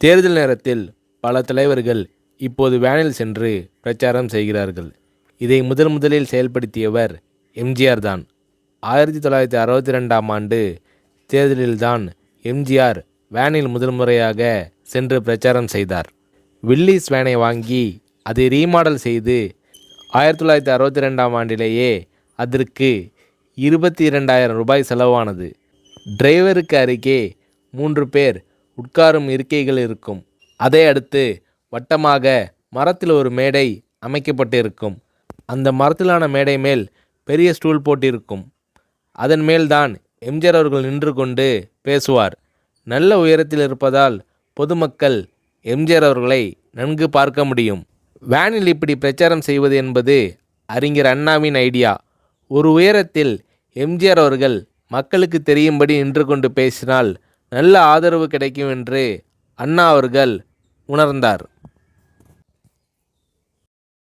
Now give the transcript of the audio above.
தேர்தல் நேரத்தில் பல தலைவர்கள் இப்போது வேனில் சென்று பிரச்சாரம் செய்கிறார்கள். இதை முதலில் செயல்படுத்தியவர் எம்ஜிஆர் தான். 1962ஆம் ஆண்டு தேர்தலில்தான் எம்ஜிஆர் வேனில் முறையாக சென்று பிரச்சாரம் செய்தார். வில்லிஸ் வேனை வாங்கி அதை ரீமாடல் செய்து 1962ஆம் ஆண்டிலேயே அதற்கு 22,000 ரூபாய் செலவானது. டிரைவருக்கு அருகே 3 பேர் உட்காரும் இருக்கைகள் இருக்கும். அதை அடுத்து வட்டமாக மரத்தில் ஒரு மேடை அமைக்கப்பட்டிருக்கும். அந்த மரத்திலான மேடை மேல் பெரிய ஸ்டூல் போட்டிருக்கும். அதன் மேல்தான் எம்ஜிஆர் அவர்கள் நின்று கொண்டு பேசுவார். நல்ல உயரத்தில் இருப்பதால் பொதுமக்கள் எம்ஜிஆர் அவர்களை நன்கு பார்க்க முடியும். வேனில் இப்படி பிரச்சாரம் செய்வது என்பது அறிஞர் அண்ணாவின் ஐடியா. ஒரு உயரத்தில் எம்ஜிஆர் அவர்கள் மக்களுக்கு தெரியும்படி நின்று கொண்டு பேசினால் நல்ல ஆதரவு கிடைக்கும் என்று அண்ணா அவர்கள் உணர்ந்தார்.